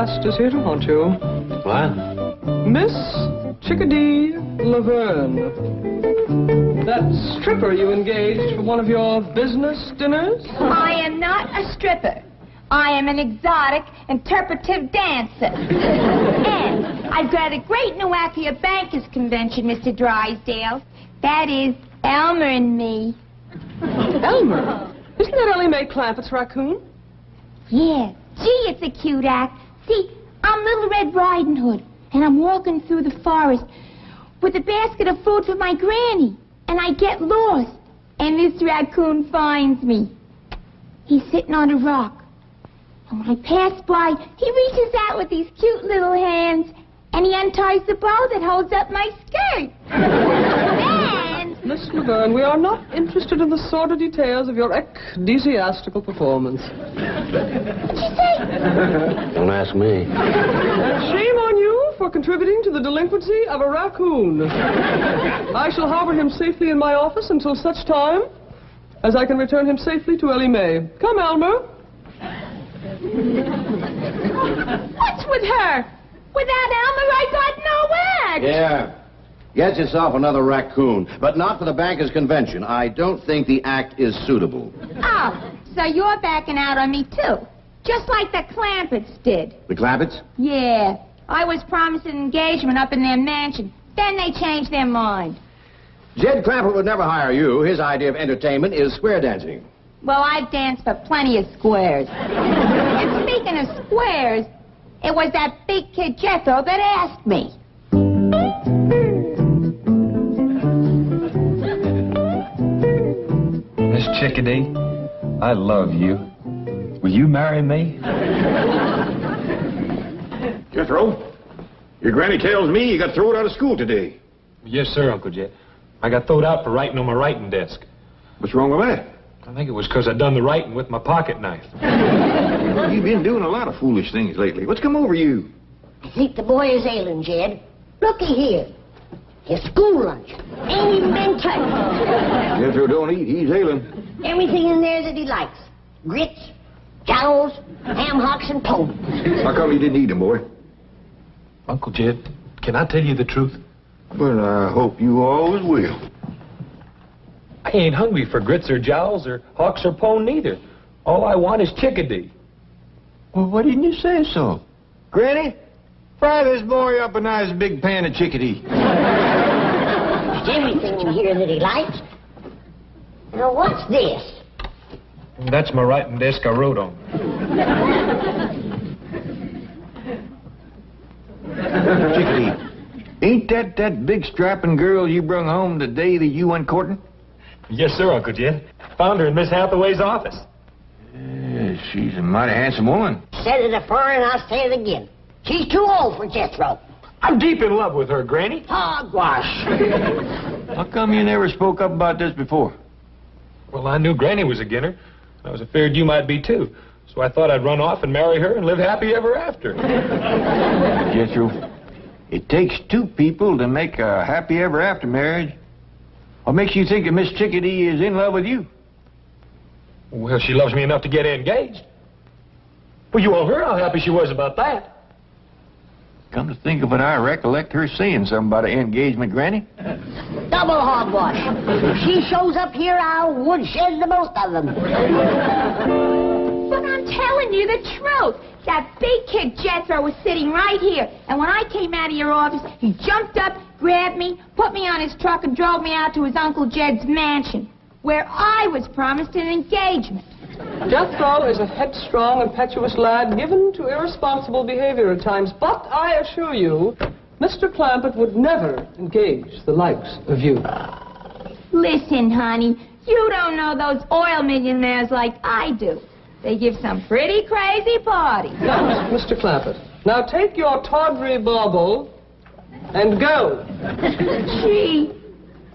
past is here to haunt you. What? Miss Chickadee Laverne. That stripper you engaged for one of your business dinners? I am not a stripper. I am an exotic, interpretive dancer. And I've got a great new act for your bankers' convention, Mr. Drysdale. That is Elmer and me. Elmer? Isn't that Ellie Mae Clampett's raccoon? Yeah. Gee, it's a cute act. See, I'm Little Red Riding Hood, and I'm walking through the forest with a basket of food for my granny. And I get lost, and this raccoon finds me. He's sitting on a rock. And when I pass by, he reaches out with these cute little hands, and he unties the bow that holds up my skirt. And... Miss Laverne, we are not interested in the sordid details of your ecclesiastical performance. What'd you say? Don't ask me. Shame on you for contributing to the delinquency of a raccoon. I shall harbor him safely in my office until such time as I can return him safely to Ellie Mae. Come, Elmer. What's with her? Without Elmer, I got no act. Yeah. Get yourself another raccoon, but not for the bankers' convention. I don't think the act is suitable. Oh, so you're backing out on me, too. Just like the Clampetts did. The Clampetts? Yeah. I was promised an engagement up in their mansion. Then they changed their mind. Jed Clampett would never hire you. His idea of entertainment is square dancing. Well, I've danced for plenty of squares. And speaking of squares, it was that big kid Jethro that asked me. Miss Chickadee, I love you. Will you marry me? Jethro, your granny tells me you got thrown out of school today. Yes, sir, Uncle Jed. I got throwed out for writing on my writing desk. What's wrong with that? I think it was because I done the writing with my pocket knife. You've been doing a lot of foolish things lately. What's come over you? I think the boy is ailing, Jed. Looky here. His school lunch. Ain't even been touched. Jethro don't eat. He's ailing. Everything in there that he likes. Grits, jowls, ham hocks, and pone. How come you didn't eat them, boy? Uncle Jed, can I tell you the truth? Well, I hope you always will. I ain't hungry for grits or jowls or hawks or pone neither. All I want is Chickadee. Well, why didn't you say so? Granny, fry this boy up a nice big pan of chickadee. There's everything in here that he likes. Now, what's this? That's my writing desk I wrote on. Chickadee, ain't that big strapping girl you brung home the day that you went courting? Yes, sir, Uncle Jed. Found her in Miss Hathaway's office. Yeah, she's a mighty handsome woman. Said it afore and I'll say it again. She's too old for Jethro. I'm deep in love with her, Granny. Hogwash. How come you never spoke up about this before? Well, I knew Granny was a ginner. I was afraid you might be, too. So I thought I'd run off and marry her and live happy ever after. Jethro, it takes two people to make a happy ever after marriage. What makes you think that Miss Chickadee is in love with you? Well, she loves me enough to get engaged. Well, you all heard how happy she was about that. Come to think of it, I recollect her saying something about an engagement, Granny. Double hogwash. If she shows up here, I'll woodshed the both of them. But I'm telling you the truth. That big kid Jethro was sitting right here. And when I came out of your office, he jumped up, grabbed me, put me on his truck, and drove me out to his Uncle Jed's mansion, where I was promised an engagement. Jethro is a headstrong, impetuous lad given to irresponsible behavior at times, but I assure you, Mr. Clampett would never engage the likes of you. Listen, honey, you don't know those oil millionaires like I do. They give some pretty crazy parties. Now, Mr. Clampett, now take your tawdry bauble and go. Gee,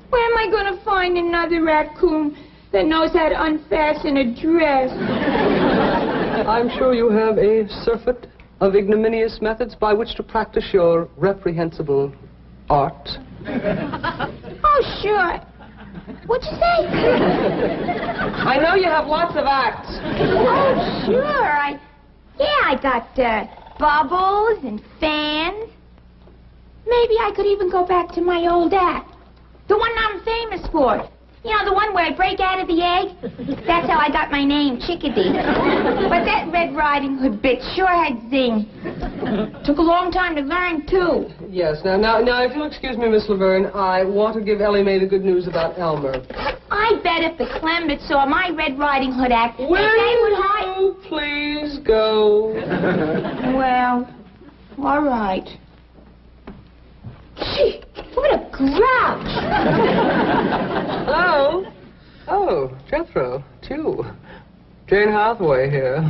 where am I going to find another raccoon that knows how to unfasten a dress? I'm sure you have a surfeit of ignominious methods by which to practice your reprehensible art. Oh, sure. What'd you say? I know you have lots of acts. Oh, sure. I got bubbles and fans. Maybe I could even go back to my old act. The one I'm famous for. You know, the one where I break out of the egg? That's how I got my name, Chickadee. But that Red Riding Hood bit sure had zing. Took a long time to learn, too. Yes, now, if you'll excuse me, Miss Laverne, I want to give Ellie Mae the good news about Elmer. I bet if the Clemberts saw my Red Riding Hood act, Will you please go? Well, all right. Gee, what a grouch! Hello? Oh, Jethro, it's you. Jane Hathaway here.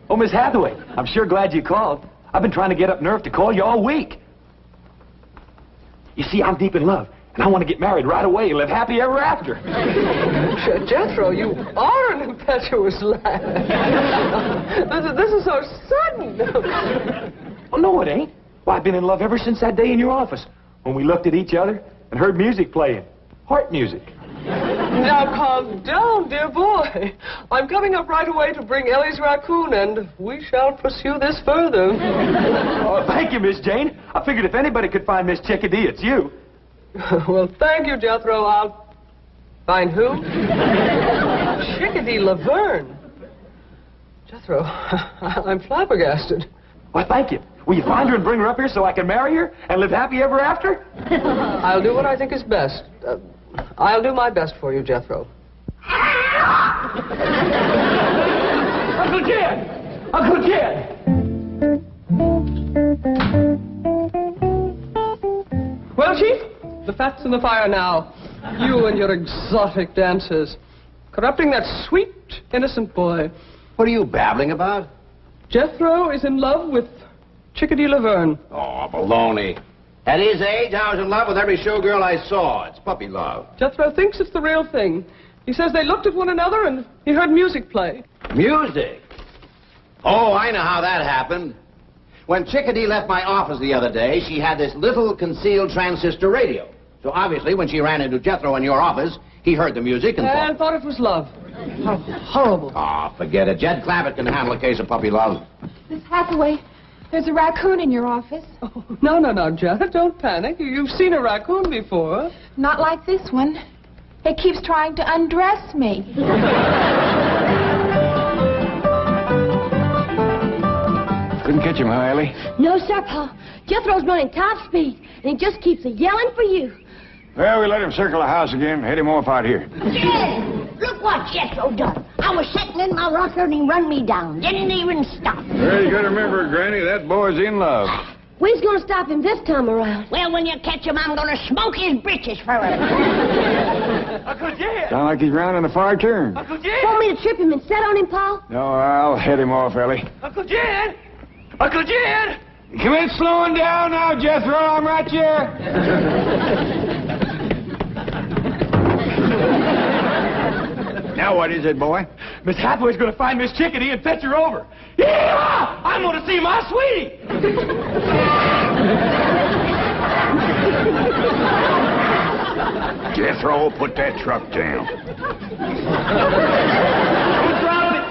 Oh, Miss Hathaway, I'm sure glad you called. I've been trying to get up nerve to call you all week. You see, I'm deep in love, and I want to get married right away and live happy ever after. Jethro, you are an impetuous lad. This is so sudden. Oh, no, it ain't. Well, I've been in love ever since that day in your office when we looked at each other and heard music playing. Heart music. Now, calm down, dear boy. I'm coming up right away to bring Ellie's raccoon, and we shall pursue this further. Oh, thank you, Miss Jane. I figured if anybody could find Miss Chickadee, it's you. Well, thank you, Jethro. I'll find who? Chickadee Laverne. Jethro, I'm flabbergasted. Well, thank you. Will you find her and bring her up here so I can marry her and live happy ever after? I'll do what I think is best. I'll do my best for you, Jethro. Uncle Jed! Uncle Jed! Well, Chief, the fat's in the fire now. You and your exotic dances. Corrupting that sweet, innocent boy. What are you babbling about? Jethro is in love with Chickadee Laverne. Oh, baloney. At his age, I was in love with every showgirl I saw. It's puppy love. Jethro thinks it's the real thing. He says they looked at one another and he heard music play. Music? Oh, I know how that happened. When Chickadee left my office the other day, she had this little concealed transistor radio. So obviously, when she ran into Jethro in your office, he heard the music and thought it was love. How horrible. Oh, forget it. Jed Clavitt can handle a case of puppy love. Miss Hathaway, there's a raccoon in your office. Oh, no, Jed, don't panic. You've seen a raccoon before. Not like this one. It keeps trying to undress me. Couldn't catch him, huh, Ellie? No, sir, Pa. Jethro's running top speed, and he just keeps yelling for you. Well, we let him circle the house again. Head him off out here. Yeah, look what Jethro done. I was sitting in my rocker, and he run me down. Didn't even stop. Well, you gotta remember, Granny, that boy's in love. We's gonna stop him this time around. Well, when you catch him, I'm gonna smoke his britches for him. Uncle Jed! Sound like he's rounding the far turn. Uncle Jed! Want me to trip him and set on him, Pa? No, I'll head him off, Ellie. Uncle Jed! Uncle Jed! Commence slowing down now, Jethro. I'm right here. Now what is it, boy? Miss Hathaway's going to find Miss Chickadee and fetch her over. Yeah! I'm going to see my sweetie! Jethro, put that truck down. Don't throttle it!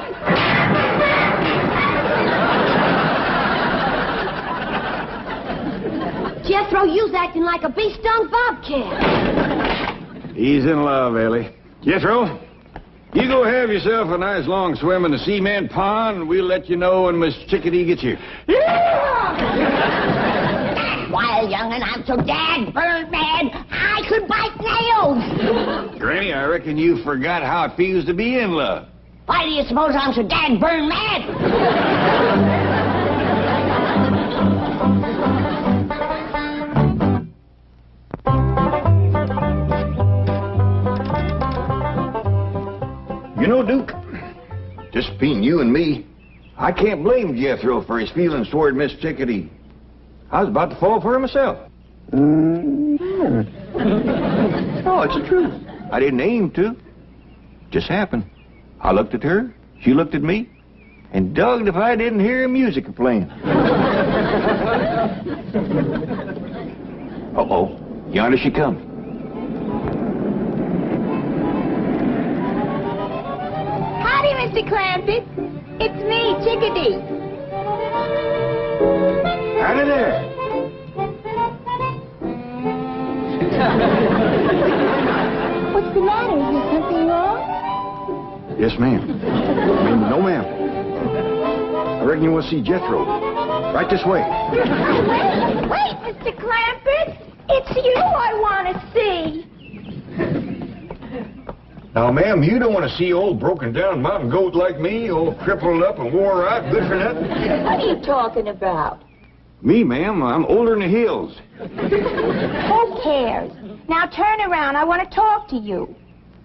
Jethro, you's acting like a bee-stung bobcat. He's in love, Ellie. Jethro, you go have yourself a nice long swim in the cement pond, and we'll let you know when Miss Chickadee gets here. Yeah! Wild young'un, I'm so dad-burned mad, I could bite nails. Granny, I reckon you forgot how it feels to be in love. Why do you suppose I'm so dad-burned mad? You know, Duke, just between you and me, I can't blame Jethro for his feelings toward Miss Chickadee. I was about to fall for her myself. Oh, it's the truth. I didn't aim to. Just happened. I looked at her, she looked at me, and dogged if I didn't hear music playing. Uh-oh, yonder she comes. Howdy, Mr. Clampett. It's me, Chickadee. Out of there. What's the matter? Is there something wrong? Yes, ma'am. No, ma'am. I reckon you want to see Jethro. Right this way. Wait, Mr. Clampett. It's you I want to see. Now, ma'am, you don't want to see old broken-down mountain goat like me, all crippled up and wore out, good for nothing? What are you talking about? Me, ma'am, I'm older than the hills. Who cares? Now turn around. I want to talk to you.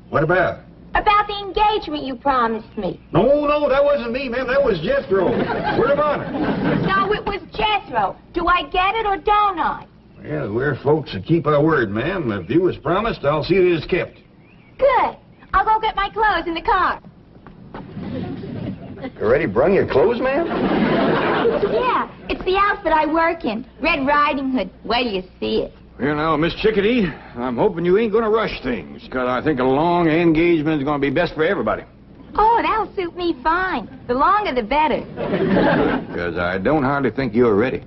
What about? About the engagement you promised me. No, that wasn't me, ma'am. That was Jethro. Word of honor. No, it was Jethro. Do I get it or don't I? Well, we're folks that keep our word, ma'am. If you was promised, I'll see that it's kept. Good. I'll go get my clothes in the car. You already brung your clothes, ma'am? Yeah, it's the outfit I work in. Red Riding Hood. Wait till you see it. Well, now, Miss Chickadee, I'm hoping you ain't going to rush things, because I think a long engagement is going to be best for everybody. Oh, that'll suit me fine. The longer, the better. Because I don't hardly think you're ready.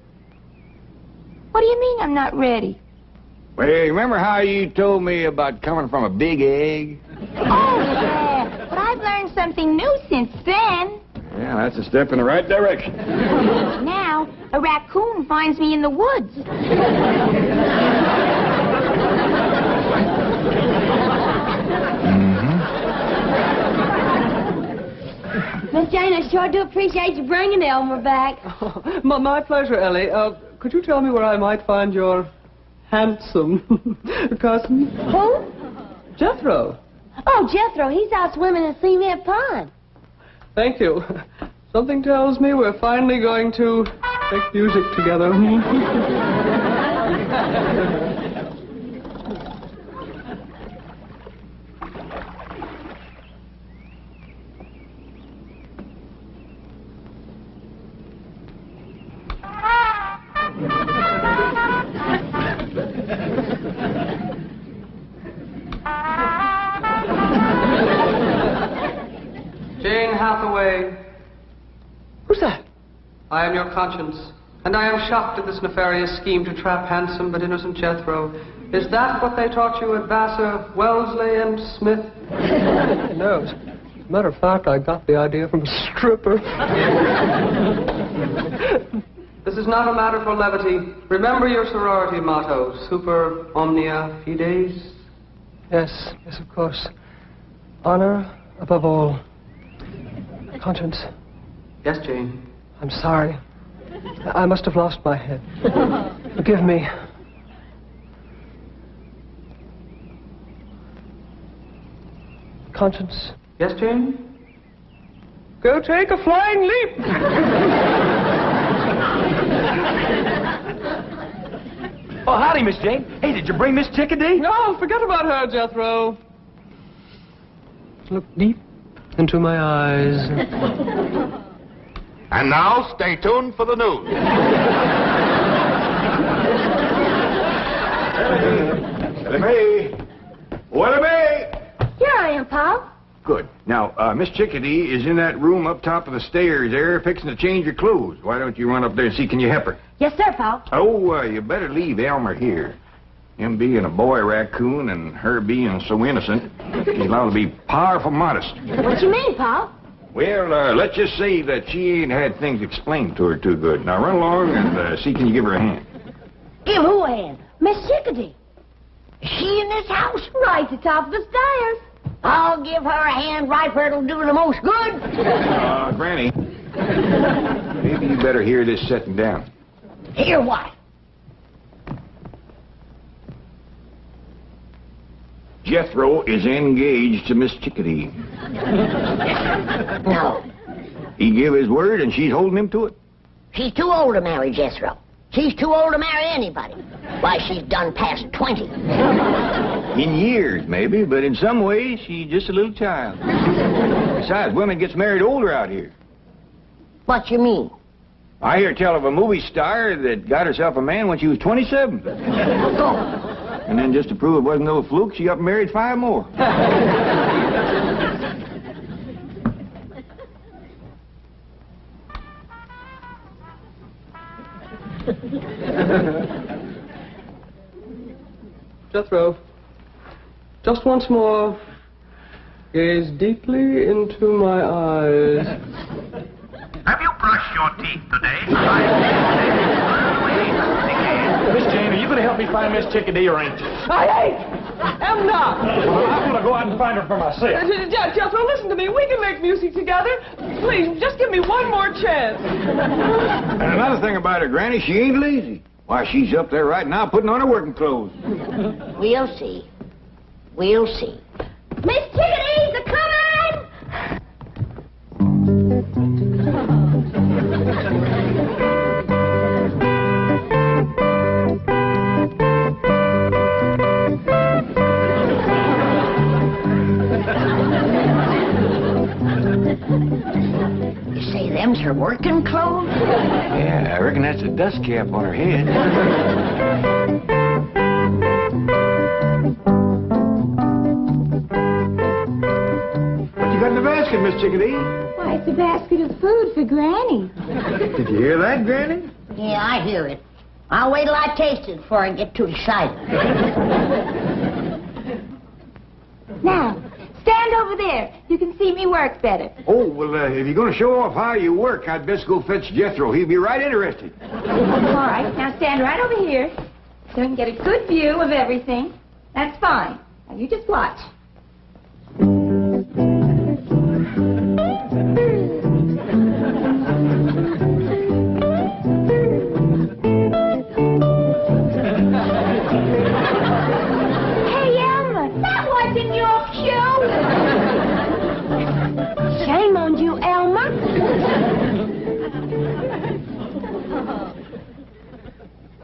What do you mean I'm not ready? Well, you remember how you told me about coming from a big egg? Oh, yeah. But I've learned something new since then. Yeah, that's a step in the right direction. Now, a raccoon finds me in the woods. Miss Jane, I sure do appreciate you bringing Elmer back. Oh, my pleasure, Ellie. Could you tell me where I might find your handsome cousin? Who? Jethro. Oh, Jethro, he's out swimming in Cement Pond. Thank you. Something tells me we're finally going to make music together. Jane Hathaway. Who's that? I am your conscience, and I am shocked at this nefarious scheme to trap handsome but innocent Jethro. Is that what they taught you at Vassar, Wellesley, and Smith? No. As a matter of fact, I got the idea from a stripper. This is not a matter for levity. Remember your sorority motto, super omnia fides. Yes, of course. Honor above all. Conscience. Yes, Jane. I'm sorry. I must have lost my head. Forgive me. Conscience. Yes, Jane? Go take a flying leap! Oh, howdy, Miss Jane. Hey, did you bring Miss Chickadee? No, forget about her, Jethro. Look deep into my eyes. And now, stay tuned for the news. May. What May? Here I am, Pop. Good. Now, Miss Chickadee is in that room up top of the stairs there, fixing to change her clothes. Why don't you run up there and see, can you help her? Yes, sir, Pop. Oh, you better leave Elmer here. Him being a boy raccoon and her being so innocent, she's allowed to be powerful modest. What you mean, Pop? Well, let's just say that she ain't had things explained to her too good. Now, run along and see, can you give her a hand? Give who a hand? Miss Chickadee. Is she in this house? Right at the top of the stairs. I'll give her a hand right where it'll do her the most good. Granny, maybe you better hear this setting down. Hear what? Jethro is engaged to Miss Chickadee. No. He gave his word, and she's holding him to it. She's too old to marry Jethro. She's too old to marry anybody. Why, she's done past 20. In years, maybe, but in some ways, she's just a little child. Besides, women gets married older out here. What you mean? I hear tell of a movie star that got herself a man when she was 27. And then just to prove it wasn't no fluke, she up and married 5 more. Jethro, just once more, gaze deeply into my eyes. Have you brushed your teeth today? Miss Jane, are you going to help me find Miss Chickadee or ain't you? I am not. Well, I'm going to go out and find her for myself. Jethro, listen to me. We can make music together. Please, just give me one more chance. And another thing about her, Granny, she ain't lazy. Why, she's up there right now putting on her working clothes. We'll see. We'll see. Miss Chickadee's a coming! You say them's her working clothes? Yeah, I reckon that's a dust cap on her head. What you got in the basket, Miss Chickadee? Why, it's a basket of food for Granny. Did you hear that, Granny? Yeah, I hear it. I'll wait till I taste it before I get too excited. Now, stand over there. You can see me work better. Oh, well, if you're going to show off how you work, I'd best go fetch Jethro. He'd be right interested. All right, now stand right over here so I can get a good view of everything. That's fine. Now, you just watch. Hey, Elmer, that wasn't your cue. Shame on you, Elmer.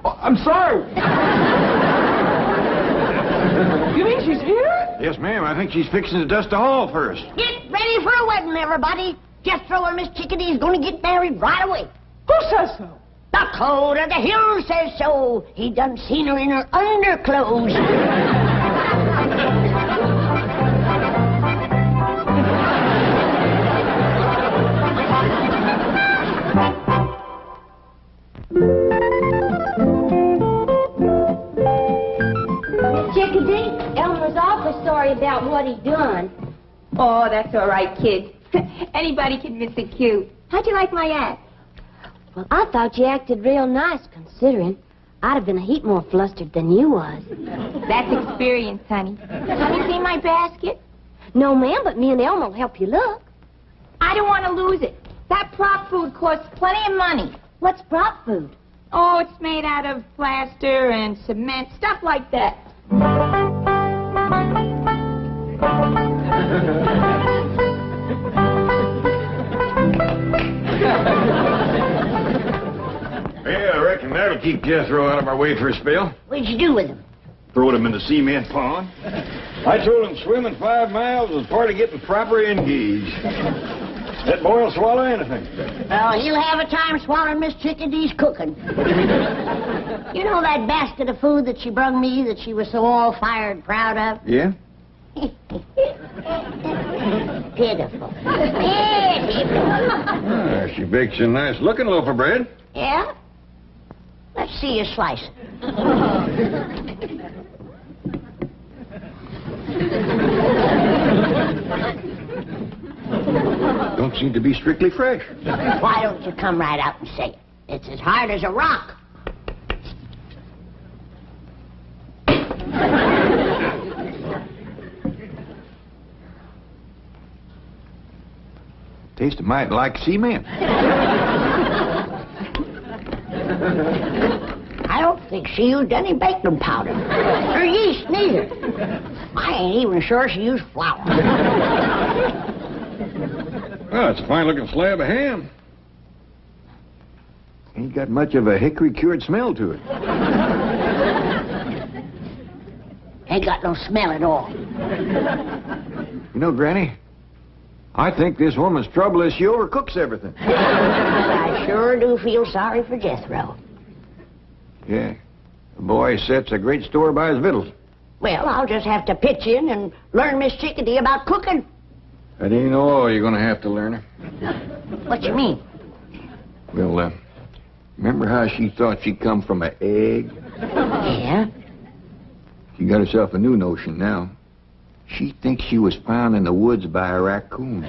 Oh, I'm sorry. You mean she's here? Yes, ma'am. I think she's fixing to dust the hall first. Get ready for a wedding, everybody. Jethro and Miss Chickadee's going to get married right away. Who says so? The code of the hill says so. He done seen her in her underclothes. Miss Chickadee, Elmer's awful sorry about what he done. Oh, that's all right, kid. Anybody can miss a cue. How'd you like my act? Well, I thought you acted real nice, considering. I'd have been a heap more flustered than you was. That's experience, honey. Have you seen my basket? No, ma'am, but me and Elma will help you look. I don't want to lose it. That prop food costs plenty of money. What's prop food? Oh, it's made out of plaster and cement, stuff like that. Yeah, I reckon that'll keep Jethro out of our way for a spell. What'd you do with him? Throwed him in the cement pond. I told him swimming 5 miles was part of getting proper engaged. That boy'll swallow anything. Well, he'll have a time swallowing Miss Chickadee's cooking. You know that basket of food that she brung me that she was so all-fired proud of? Yeah? Pitiful. Pitiful. She bakes a nice-looking loaf of bread. Yeah? Let's see you slice it. Don't seem to be strictly fresh. Why don't you come right out and say it? It's as hard as a rock. Tastes might like cement. I don't think she used any baking powder. Or yeast, neither. I ain't even sure she used flour. Well, it's a fine-looking slab of ham. Ain't got much of a hickory-cured smell to it. Ain't got no smell at all. You know, Granny, I think this woman's trouble is she overcooks everything. I sure do feel sorry for Jethro. Yeah. The boy sets a great store by his victuals. Well, I'll just have to pitch in and learn Miss Chickadee about cooking. That ain't all you're going to have to learn her. What you mean? Well, remember how she thought she'd come from an egg? Yeah? She got herself a new notion now. She thinks she was found in the woods by a raccoon.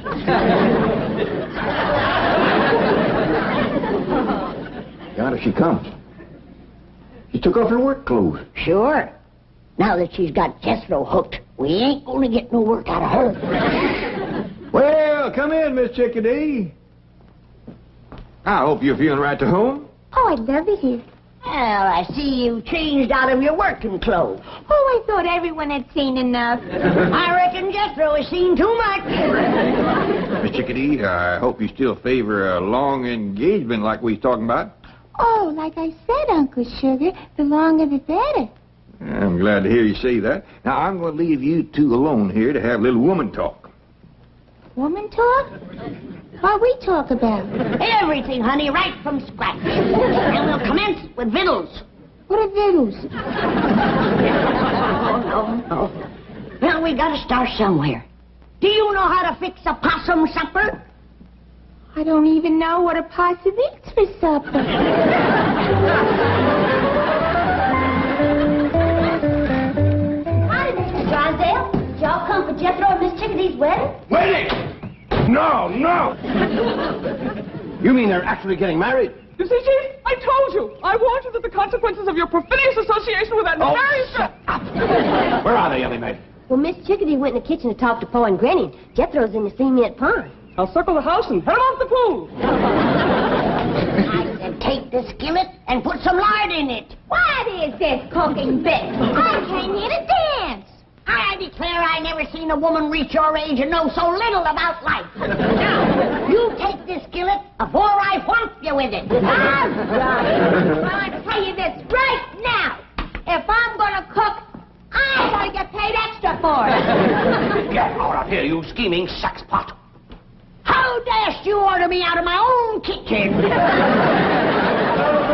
Yonder she comes. She took off her work clothes. Sure. Now that she's got Jethro hooked, we ain't gonna get no work out of her. Well, come in, Miss Chickadee. I hope you're feeling right to home. Oh, I'd love it here. Well, I see you changed out of your working clothes. Oh, I thought everyone had seen enough. I reckon Jethro has seen too much. Miss Chickadee, I hope you still favor a long engagement like we was talking about. Oh, like I said, Uncle Sugar, the longer the better. I'm glad to hear you say that. Now, I'm going to leave you two alone here to have a little woman talk. Woman talk? What we talk about? Everything, honey, right from scratch. And we'll commence with victuals. What are victuals? No. Well, we gotta start somewhere. Do you know how to fix a possum supper? I don't even know what a possum eats for supper. Howdy, Mr. Drysdale. Did y'all come for Jethro and Miss Chickadee's wedding? Wedding? No. You mean they're actually getting married? You see, Chief, I told you. I warned you that the consequences of your perfidious association with that nefarious... Shut up. Where are they, Ellie Mae? Well, Miss Chickadee went in the kitchen to talk to Pa and Granny. Jethro's in the cement pond. I'll circle the house and head off the pool. I said take the skillet and put some lard in it. What is this cooking bit? I came here to dance. I declare I never seen a woman reach your age and know so little about life. Now, you take this skillet before I whomp you with it. All right. Well, I tell you this right now. If I'm going to cook, I'm going to get paid extra for it. Get out of here, you scheming sexpot. How dashed you order me out of my own kitchen? Don't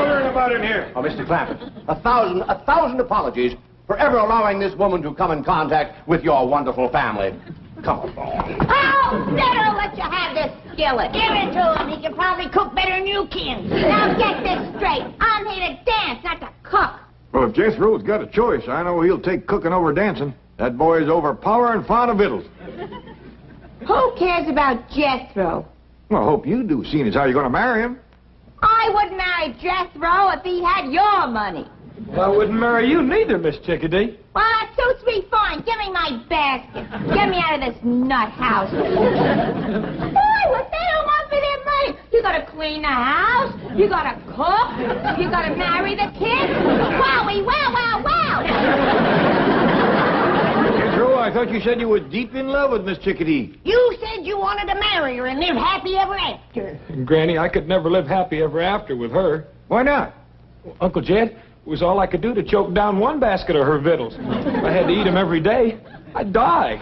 learn about him here. Oh, Mr. Clampett, a thousand apologies for ever allowing this woman to come in contact with your wonderful family. Come on. Oh, better let you have this skillet. Give it to him. He can probably cook better than you can. Now get this straight. I'm here to dance, not to cook. Well, if Jethro's got a choice, I know he'll take cooking over dancing. That boy's overpowering fond of victuals. Who cares about Jethro? Well, I hope you do, seeing as how you're going to marry him. I wouldn't marry Jethro if he had your money. Well, I wouldn't marry you neither, Miss Chickadee. Well, that suits me fine. Give me my basket. Get me out of this nut house. Boy, what they don't want for their money. You gotta clean the house. You gotta cook. You gotta marry the kids. Wowie, wow. Jethro, I thought you said you were deep in love with Miss Chickadee. You said you wanted to marry her and live happy ever after. Granny, I could never live happy ever after with her. Why not? Well, Uncle Jed, it was all I could do to choke down one basket of her victuals. If I had to eat them every day, I'd die.